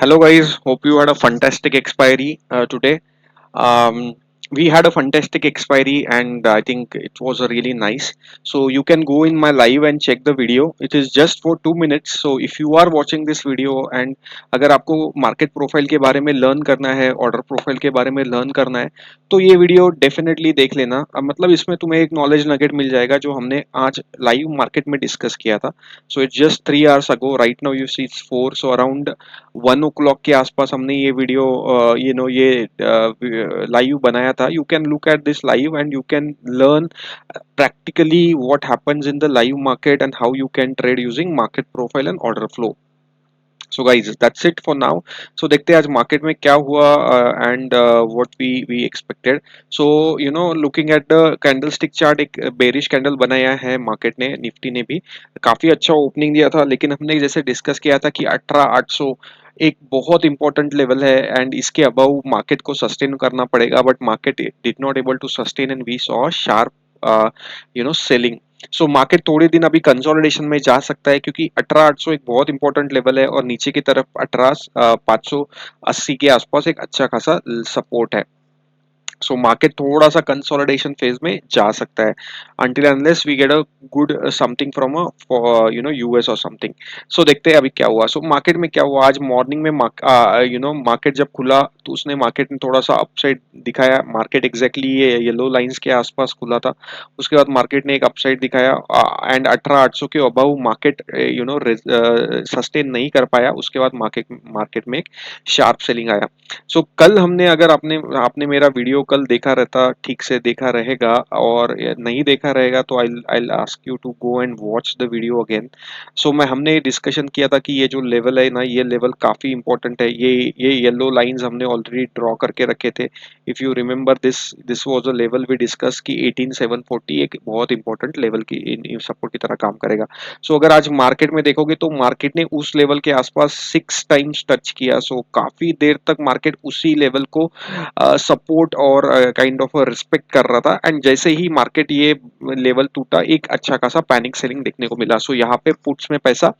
Hello, guys. Hope you had a fantastic expiry today. Um, we had a fantastic expiry, and I think it was a really nice. So you can go in my live and check the video. It is just for 2 minutes. So if you are watching this video and अगर आपको market profile के बारे में learn करना है, order profile के बारे में लर्न करना है, तो ये वीडियो डेफिनेटली देख लेना। मतलब इसमें तुम्हें एक नॉलेज नगेट मिल जाएगा जो हमने आज लाइव मार्केट में डिस्कस किया था। So it's just 3 hours ago. Right now you see it's 4, so around 1 o'clock के आसपास हमने ये वीडियो ये लाइव बनाया था। You can look at this live and you can learn practically what happens in the live market and how you can trade using market profile and order flow. So guys, that's it for now. So देखते हैं आज market में क्या हुआ and what we expected. So looking at the candlestick chart, एक bearish candle बनाया है market ने, निफ्टी ने भी काफी अच्छा ओपनिंग दिया था, लेकिन हमने जैसे डिस्कस किया था कि 18,800 एक बहुत इंपॉर्टेंट लेवल है एंड इसके अबव मार्केट को सस्टेन करना पड़ेगा, but market did not able to sustain and we saw sharp selling. So market थोड़े दिन अभी कंसोलिडेशन में जा सकता है, क्योंकि 18,800 एक बहुत इंपॉर्टेंट लेवल है और नीचे की तरफ 18,580 के आसपास एक अच्छा खासा सपोर्ट है. सो मार्केट थोड़ा सा कंसोलिडेशन फेज में जा सकता है until unless we get a good something from a US और समथिंग. सो देखते हैं अभी क्या हुआ. सो मार्केट में क्या हुआ आज मॉर्निंग में मार्केट जब खुला तो उसने मार्केट ने थोड़ा सा अपसाइड दिखाया. मार्केट एग्जैक्टली ये येलो लाइंस के आसपास खुला था. उसके बाद मार्केट ने एक अपसाइड दिखाया एंड 18,800 के अबव मार्केट सस्टेन नहीं कर पाया. उसके बाद मार्केट मार्केट में एक शार्प सेलिंग आया. सो कल हमने, अगर आपने आपने मेरा वीडियो कल देखा रहता, ठीक से देखा रहेगा, और नहीं देखा रहेगा तो I I ask you to go and watch the video again. So मैं हमने डिस्कशन किया था कि ये जो लेवल है ना, ये लेवल काफी इंपॉर्टेंट है. ये येलो लाइंस हमने ऑलरेडी ड्रॉ करके रखे थे. If you remember this this was a level we discuss कि 18,740 एक बहुत इंपॉर्टेंट लेवल की सपोर्ट की तरह काम करेगा. सो अगर आज मार्केट में देखोगे तो मार्केट ने उस लेवल के आसपास 6 टाइम्स टच किया. सो काफी देर तक मार्केट उसी लेवल को सपोर्ट और काइंड ऑफ रिस्पेक्ट कर रहा था, एंड जैसे ही मार्केट ये लेवल टूटा एक अच्छा खासा पैनिक सेलिंग देखने को मिला. सो यहाँ पे पुट्स में पैसा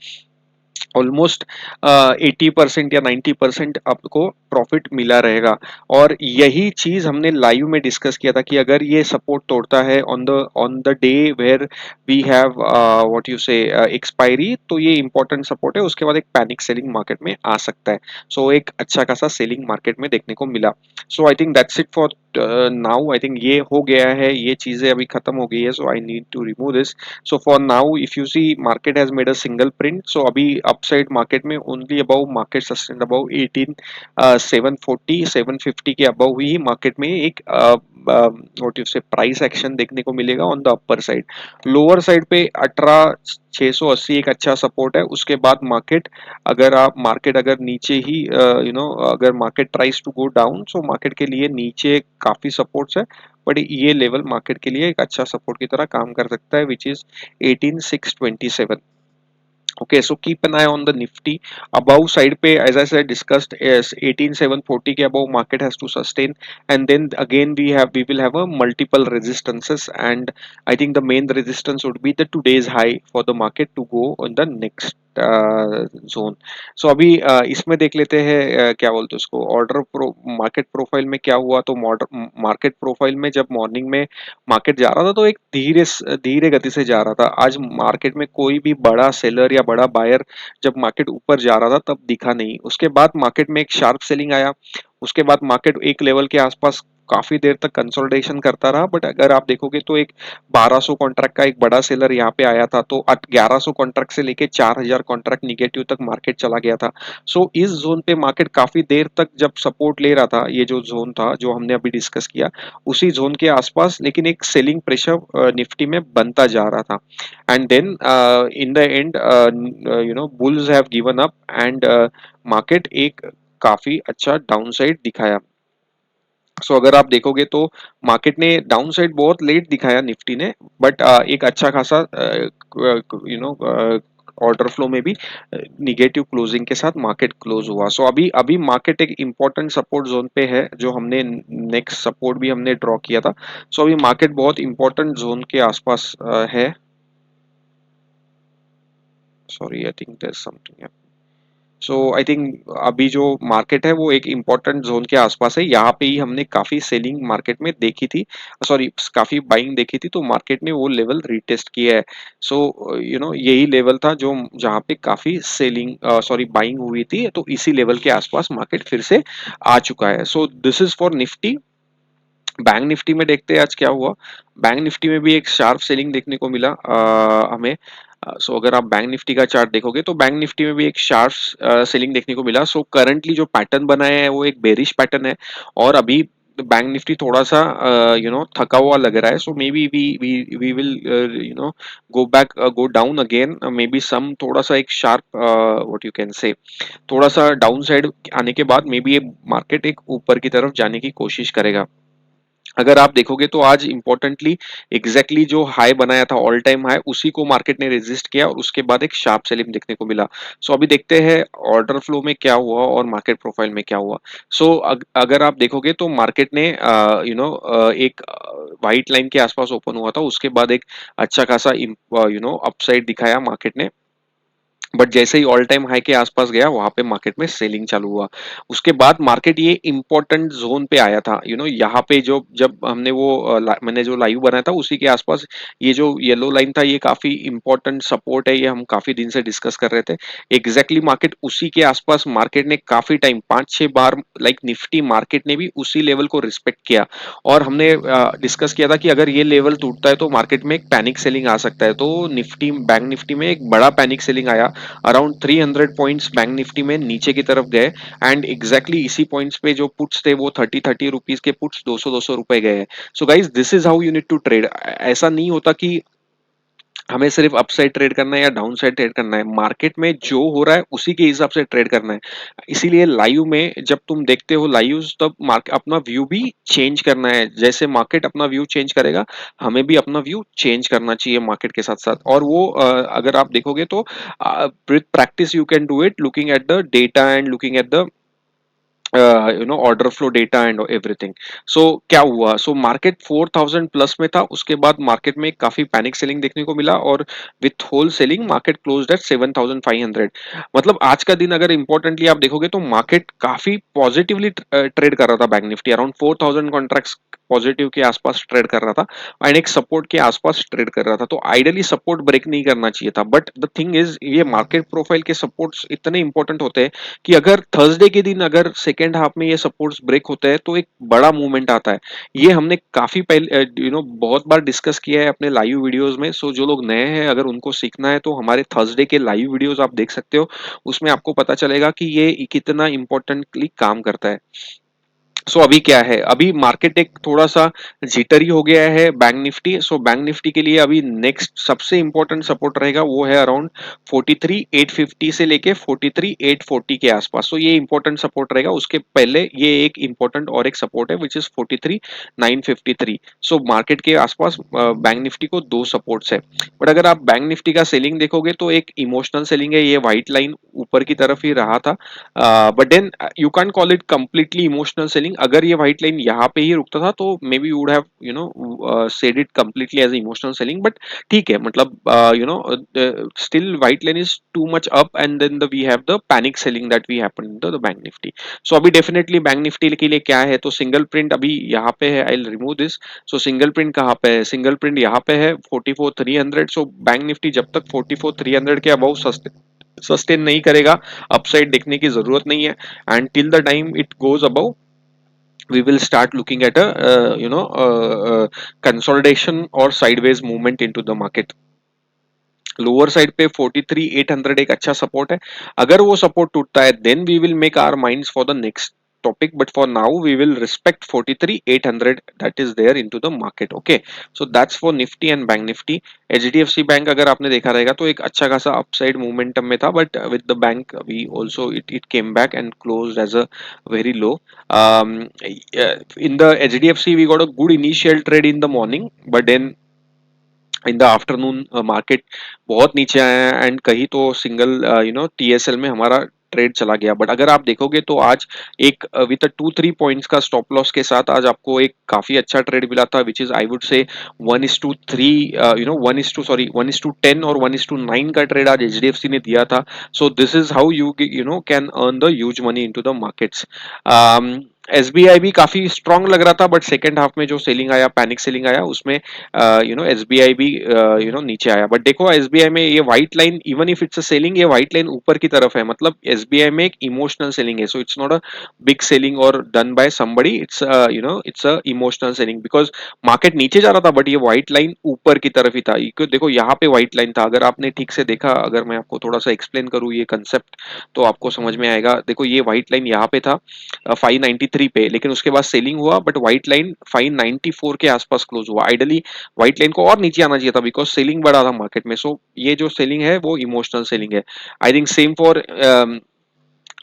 ऑलमोस्ट 80% या 90% आपको प्रॉफिट मिला रहेगा. और यही चीज हमने लाइव में डिस्कस किया था कि अगर ये सपोर्ट तोड़ता है on the day where we have what you say expiry, तो ये इंपॉर्टेंट सपोर्ट है. उसके बाद एक पैनिक सेलिंग मार्केट में आ सकता है. सो एक अच्छा खासा सेलिंग मार्केट में देखने को मिला. So I think that's it for now. I think ये हो गया है, ये चीजें अभी खत्म हो गई है. So I need to remove this. So for now, if you see, market has made a single print. So अभी upside market में only above market sustained above 18 740 750 के above ही market में एक what you say price action देखने को मिलेगा on the upper side. lower side पे 18,680 एक अच्छा सपोर्ट है. उसके बाद मार्केट अगर नीचे ही अगर market tries to go down, so market के लिए नीचे काफी सपोर्ट्स है, बट ये लेवल मार्केट के लिए एक अच्छा सपोर्ट की तरह काम कर सकता है, which is 18,627. Okay, so keep an eye on the Nifty. Above side पे, as I said, discussed is 18,740 के above market has to sustain, and then again we will have a multiple resistances, and I think the main resistance would be the today's high for the market to go on the next zone. So अभी इसमें देख लेते हैं क्या बोलते हैं उसको, market profile में क्या हुआ. तो मार्केट प्रोफाइल में जब मॉर्निंग में मार्केट जा रहा था तो एक धीरे गति से जा रहा था. आज मार्केट में कोई भी बड़ा सेलर या बड़ा बायर जब मार्केट ऊपर जा रहा था तब दिखा नहीं. उसके बाद मार्केट में एक शार्प सेलिंग आया. उसके बाद मार्केट एक लेवल के आसपास काफी देर तक कंसोलिडेशन करता रहा, बट अगर आप देखोगे तो एक 1200 कॉन्ट्रैक्ट का एक बड़ा सेलर यहाँ पे आया था, तो 1100 कॉन्ट्रैक्ट से लेके 4000 कॉन्ट्रैक्ट निगेटिव तक मार्केट चला गया था. सो इस जोन पे मार्केट काफी देर तक जब सपोर्ट ले रहा था, ये जो जोन था जो हमने अभी डिस्कस किया, उसी जोन के आसपास, लेकिन एक सेलिंग प्रेशर निफ्टी में बनता जा रहा था. And then in the end bulls have given up, and market एक काफी अच्छा डाउनसाइड दिखाया. सो अगर आप देखोगे तो मार्केट ने डाउनसाइड बहुत लेट दिखाया निफ्टी ने, बट एक अच्छा खासा ऑर्डर फ्लो में भी निगेटिव क्लोजिंग के साथ मार्केट क्लोज हुआ. सो अभी अभी मार्केट एक इंपॉर्टेंट सपोर्ट जोन पे है, जो हमने नेक्स्ट सपोर्ट भी हमने ड्रॉ किया था. सो अभी मार्केट बहुत इंपॉर्टेंट जोन के आसपास है. Sorry, I think there something. So I think अभी जो मार्केट है वो एक इम्पोर्टेंट जोन के आसपास है, यहाँ पे ही हमने काफी सेलिंग मार्केट में देखी थी, सॉरी काफी बाइंग देखी थी, तो मार्केट ने वो लेवल रीटेस्ट किया है। सो यही लेवल था जो जहाँ पे काफी सेलिंग सॉरी बाइंग हुई थी, तो इसी लेवल के आसपास मार्केट फिर से आ चुका है। सो this is for Nifty. Bank Nifty में देखते हैं आज क्या हुआ। बैंक निफ्टी में भी एक शार्प सेलिंग देखने को मिला हमें। सो अगर आप बैंक निफ्टी का चार्ट देखोगे तो बैंक निफ्टी में भी एक शार्प सेलिंग देखने को मिला। सो करंटली जो पैटर्न बना है वो एक बेरिश पैटर्न है, और अभी बैंक निफ्टी थोड़ा सा थका हुआ लग रहा है। So maybe we will go back go down again, maybe some थोड़ा सा एक sharp what you can say, थोड़ा सा डाउन साइड आने के बाद मे बी ये मार्केट एक ऊपर की तरफ जाने की कोशिश करेगा। अगर आप देखोगे तो आज इंपॉर्टेंटली एग्जैक्टली जो हाई बनाया था, ऑल टाइम हाई, उसी को मार्केट ने रेजिस्ट किया और उसके बाद एक शार्प सेलिंग देखने को मिला। सो अभी देखते हैं ऑर्डर फ्लो में क्या हुआ और मार्केट प्रोफाइल में क्या हुआ। सो अगर आप देखोगे तो मार्केट ने एक वाइट लाइन के आसपास ओपन हुआ था, उसके बाद एक अच्छा खासा अपसाइड दिखाया मार्केट ने, बट जैसे ही ऑल टाइम हाई के आसपास गया वहां पे मार्केट में सेलिंग चालू हुआ। उसके बाद मार्केट ये इंपॉर्टेंट जोन पे आया था, यहाँ पे जो जब हमने वो मैंने जो लाइव बनाया था उसी के आसपास ये जो येलो लाइन था, ये काफी इंपॉर्टेंट सपोर्ट है, ये हम काफी दिन से डिस्कस कर रहे थे। एग्जैक्टली मार्केट उसी के आसपास, मार्केट ने काफी टाइम 5-6 बार लाइक निफ्टी मार्केट ने भी उसी लेवल को रिस्पेक्ट किया, और हमने डिस्कस किया था कि अगर ये लेवल टूटता है तो मार्केट में एक पैनिक सेलिंग आ सकता है। तो निफ्टी बैंक निफ्टी में एक बड़ा पैनिक सेलिंग आया, अराउंड 300 पॉइंट्स बैंक निफ्टी में नीचे की तरफ गए, एंड एग्जैक्टली इसी पॉइंट्स पे जो पुट्स थे वो 30-30 रुपीज के पुट्स 200-200 रुपए गए हैं। So guys this is how you need to trade. ऐसा नहीं होता कि हमें सिर्फ अपसाइड ट्रेड करना है या डाउन साइड ट्रेड करना है, मार्केट में जो हो रहा है उसी के हिसाब से ट्रेड करना है। इसीलिए लाइव में जब तुम देखते हो लाइव, तब मार्केट अपना व्यू भी चेंज करना है, जैसे मार्केट अपना व्यू चेंज करेगा हमें भी अपना व्यू चेंज करना चाहिए मार्केट के साथ साथ। और वो अगर आप देखोगे तो with practice you can do it, looking at the data and looking at the order flow data and everything. So क्या हुआ, सो मार्केट 4000 प्लस में था, उसके बाद मार्केट में काफी पैनिक सेलिंग देखने को मिला, और with whole selling market closed at 7500। मतलब आज का दिन अगर इंपॉर्टेंटली आप देखोगे तो मार्केट काफी पॉजिटिवली ट्रेड कर रहा था, bank Nifty around 4000 contracts positive के आसपास ट्रेड कर रहा था, एंड एक सपोर्ट के आसपास ट्रेड कर रहा था। तो आइडियली सपोर्ट ब्रेक नहीं करना चाहिए था, बट द थिंग इज ये मार्केट प्रोफाइल के सपोर्ट्स इतने इंपॉर्टेंट होते हैं कि अगर थर्सडे के दिन अगर सेकेंड हाफ में ये सपोर्ट्स ब्रेक होते हैं तो एक बड़ा मूवमेंट आता है। ये हमने काफी पहले बहुत बार डिस्कस किया है अपने लाइव वीडियोस में। सो जो लोग नए हैं अगर उनको सीखना है तो हमारे थर्सडे के लाइव वीडियोस आप देख सकते हो, उसमें आपको पता चलेगा कि ये कितना इंपॉर्टेंटली काम करता है। सो अभी क्या है, अभी मार्केट एक थोड़ा सा जिटरी हो गया है bank Nifty. So bank Nifty के लिए अभी नेक्स्ट सबसे इंपॉर्टेंट सपोर्ट रहेगा वो है अराउंड 43850 से लेके 43840 के आसपास। सो ये इंपॉर्टेंट सपोर्ट रहेगा, उसके पहले ये एक इंपॉर्टेंट और एक सपोर्ट है विच इज 43953। सो मार्केट के आसपास बैंक निफ्टी को दो सपोर्ट्स है। बट अगर आप बैंक निफ्टी का सेलिंग देखोगे तो एक इमोशनल सेलिंग है, ये व्हाइट लाइन ऊपर की तरफ ही रहा था, but then you can call it completely emotional selling. अगर ये व्हाइट लाइन यहाँ पे ही रुकता था तो maybe would have said it completely as emotional selling, but ठीक है, मतलब still white line is too much up, and then the we have the panic selling that we happen in the bank Nifty. So अभी definitely bank Nifty के लिए क्या है, तो single print अभी यहाँ पे है, I will remove this. So single print कहाँ पे है, सिंगल प्रिंट यहाँ पे है 44300। सो बैंक निफ्टी जब तक 44300 के अबाउ सस्टेन नहीं करेगा, अपसाइड देखने की जरूरत नहीं है, and till the time it goes above we will start looking at a consolidation or sideways movement into the market। Lower side पे 43800 एक अच्छा सपोर्ट है, अगर वो सपोर्ट टूटता है then we will make our minds for the next topic, but for now we will respect 43800 that is there into the market। okay, so that's for nifty and bank nifty। HDFC bank अगर आपने देखा रहेगा तो एक अच्छा खासा upside momentum में था, but with the bank we also it came back and closed as a very low। um, in the HDFC we got a good initial trade in the morning, but then in the afternoon market बहुत नीचे आया है, and कहीं तो single TSL में हमारा trade चला गया, बट अगर आप देखोगे तो आज एक विद 2-3 पॉइंट्स का स्टॉप लॉस के साथ आज आपको एक काफी अच्छा ट्रेड मिला था, which is I would say 1:3, 1:10 और 1:9 का ट्रेड आज एचडीएफसी ने दिया था. So this is how can earn the huge money into the markets. SBI भी काफी स्ट्रांग लग रहा था, बट सेकेंड हाफ में जो सेलिंग आया, पैनिक सेलिंग आया, उसमें एसबीआई भी नीचे आया. बट देखो एसबीआई में ये white line, even if it's a selling, ये व्हाइट लाइन ऊपर की तरफ है, मतलब एसबीआई में एक इमोशनल सेलिंग है. So it's not a big selling और done by somebody, it's a emotional selling, because market नीचे जा रहा था बट ये व्हाइट लाइन ऊपर की तरफ ही था. देखो यहाँ पे व्हाइट लाइन था, अगर आपने ठीक से देखा, अगर मैं आपको थोड़ा सा एक्सप्लेन करूँ ये कंसेप्ट, तो आपको समझ में आएगा. देखो ये व्हाइट लाइन यहाँ पे था 593 पे, लेकिन उसके बाद सेलिंग हुआ, बट व्हाइट लाइन 594 के आसपास क्लोज हुआ. आइडली व्हाइट लाइन को और नीचे आना चाहिए था, बिकॉज सेलिंग बढ़ा था मार्केट में. सो ये जो सेलिंग है वो इमोशनल सेलिंग है. I think same for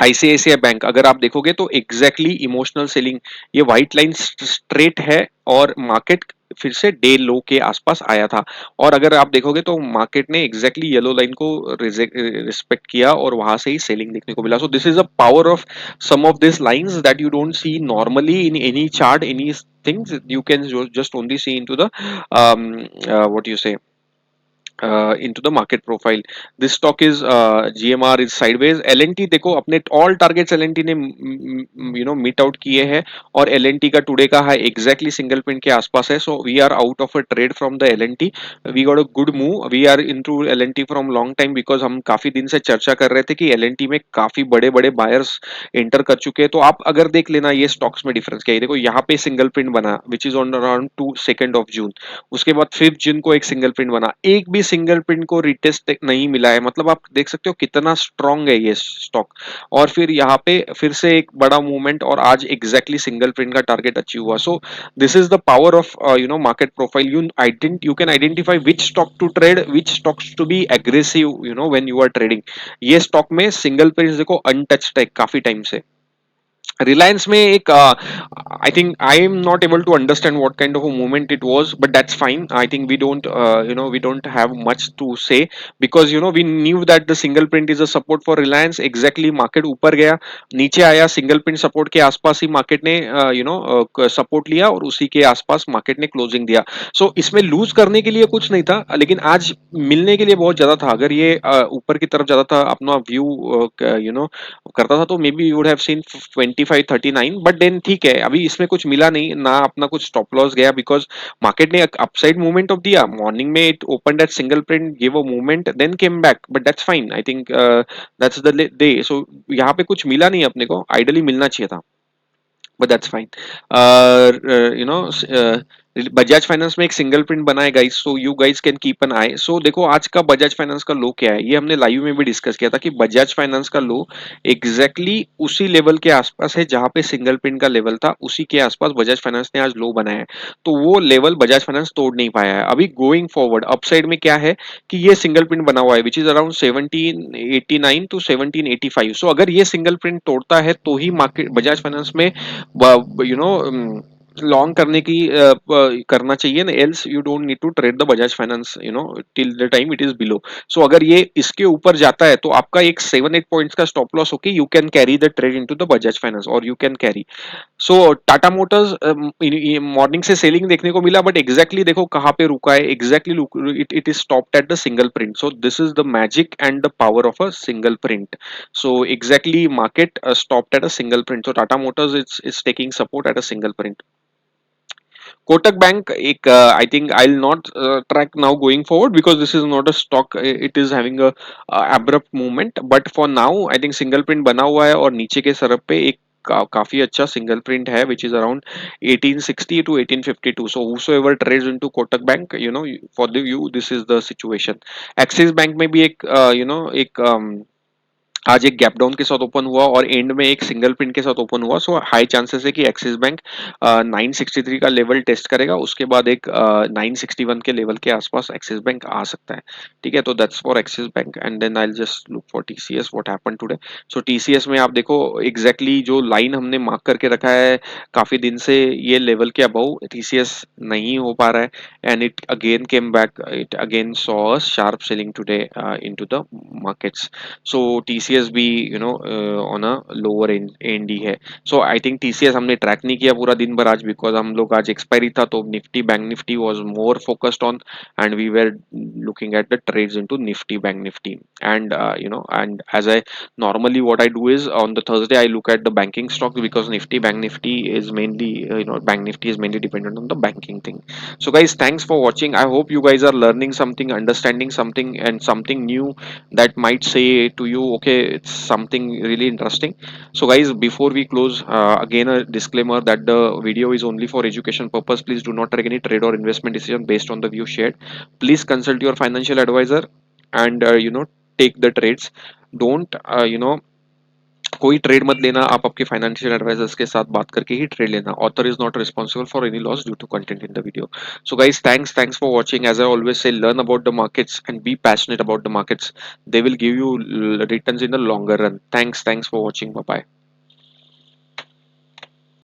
ICICI bank. अगर आप देखोगे तो एग्जैक्टली इमोशनल सेलिंग, ये व्हाइट लाइन स्ट्रेट है और मार्केट फिर से डे लो के आसपास आया था. और अगर आप देखोगे तो मार्केट ने एग्जैक्टली येलो लाइन को रिस्पेक्ट किया और वहां से ही सेलिंग देखने को मिला. So this is a power of some of this lines that you don't see normally in any chart, any things you can just only see into the what you say into the market profile. This stock is GMR is sideways. LNT देखो अपने all targets LNT ने meet out किए हैं, और LNT का today का high exactly single pin के आसपास है. So we are out of a trade from the LNT. We got a good move. We are into LNT from long time, because हम काफी दिन से चर्चा कर रहे थे कि LNT में काफी बड़े बड़े बायर्स एंटर कर चुके हैं. तो आप अगर देख लेना ये स्टॉक्स में डिफरेंस क्या है. देखो यहाँ पे सिंगल प्रिंट बना विच इज ऑन अराउंड 2 उसके बाद 5 जून को एक सिंगल प्रिंट बना, एक भी सिंगल प्रिंट को रिटेस्ट नहीं मिला है. मतलब आप देख सकते हो कितना स्ट्रांग है ये स्टॉक. और फिर यहाँ पे फिर से एक बड़ा मूवमेंट, और आज एग्जैक्टली सिंगल प्रिंट का टारगेट अचीव हुआ. So this is the power of market profile. You can identify which stock to trade, which stocks to be aggressive when you are trading. ये स्टॉक में single print देखो untouched है काफी time से. रिलायंस में एक I think I am not able to understand what kind of a movement it was, but that's fine. I think we don't have much to say, because we knew that the single print is a support for Reliance. Exactly market ऊपर गया, नीचे आया, single print support के आसपास ही market ने support लिया, और उसी के आसपास मार्केट ने क्लोजिंग दिया. सो इसमें लूज करने के लिए कुछ नहीं था, लेकिन आज मिलने के लिए बहुत ज्यादा था. अगर ये ऊपर की तरफ ज्यादा था, अपना व्यू करता था, तो maybe would have seen 2539. But then ठीक है, अभी इसमें कुछ मिला नहीं ना, अपना कुछ स्टॉप लॉस गया, बिकॉज मार्केट ने अपसाइड मूवमेंट ऑफ दिया. मॉर्निंग में it open at single print, give a movement, then came back, but that's fine. I think that's the day. So यहाँ पे कुछ मिला नहीं अपने को, आइडली मिलना चाहिए था, but that's fine. Bajaj Finance में एक सिंगल प्रिंट बना है guys, so you guys can keep an eye. So देखो आज का बजाज फाइनेंस का लो क्या है, ये हमने लाइव में भी डिस्कस किया था कि बजाज फाइनेंस का लो एग्जैक्टली उसी लेवल के आसपास है जहां पे सिंगल प्रिंट का लेवल था, उसी के आसपास बजाज फाइनेंस ने आज लो बनाया है. तो वो लेवल बजाज फाइनेंस तोड़ नहीं पाया है. अभी गोइंग फॉरवर्ड अपसाइड में क्या है कि ये सिंगल प्रिंट बना हुआ है which is around 1789 to 1785. So अगर ये सिंगल प्रिंट तोड़ता है तो ही मार्केट बजाज फाइनेंस में लॉन्ग करने की करना चाहिए ना, else you don't need to trade the Bajaj Finance till the time it is below. So अगर ये इसके ऊपर जाता है तो आपका एक 7-8 पॉइंट्स का स्टॉप लॉस होके you can carry the trade into the Bajaj Finance, और you can carry. So Tata Motors morning से सेलिंग देखने को मिला, बट एग्जैक्टली देखो कहाँ पे रुका है, exactly it is stopped at the single print. So this is the magic and the power of a single print. So exactly market stopped at a single print. So Tata Motors is taking support at a single print. Kotak Bank, I think I'll not track now going forward because this is not a stock. It is having a abrupt movement. But for now, I think single print बना हुआ है और नीचे के Surf पे एक काफी अच्छा सिंगल प्रिंट है which is around 1860 to 1852. So whosoever trades into Kotak Bank, for the you this is the situation. Axis Bank में भी एक एक आज एक गैप डाउन के साथ ओपन हुआ और एंड में एक सिंगल प्रिंट के साथ ओपन हुआ. सो हाई चांसेस है कि एक्सिस बैंक 963 का लेवल टेस्ट करेगा, उसके बाद एक 961 के लेवल के आसपास एक्सिस बैंक आ सकता है. ठीक है, तो that's for Axis Bank. And then I will just look for TCS what happened today. So TCS में आप देखो एग्जैक्टली जो लाइन हमने मार्क करके रखा है काफी दिन से, ये लेवल के अबव टीसीएस नहीं हो पा रहा है. And it again came back, it again saw a sharp selling today into the markets. So TCS TCS भी on a lower and he है. सो आई थिंक TCS हमने ट्रैक नहीं किया पूरा दिन भर आज, बिकॉज हम लोग आज एक्सपायरी था, तो Nifty bank Nifty was more focused on, and we were looking at the trades into nifty bank nifty. And and as I normally, what I do is on the Thursday I look at the banking stocks, because nifty bank nifty is mainly bank nifty is mainly dependent on the banking thing. So guys, thanks for watching. I hope you guys are learning something, understanding something, and something new that might say to you, okay, it's something really interesting. So guys, before we close, again a disclaimer that the video is only for education purpose. Please do not take any trade or investment decision based on the view shared. Please consult your financial advisor, and take the trades. Don't कोई trade मत लेना, आप आपके financial advisers के साथ बात करके ही ट्रेड लेना. Author is not responsible for any loss due to content in the video. So guys, thanks for watching. As I always say, learn about the markets and be passionate about the markets. They will give you returns in the longer run. Thanks for watching. Bye bye.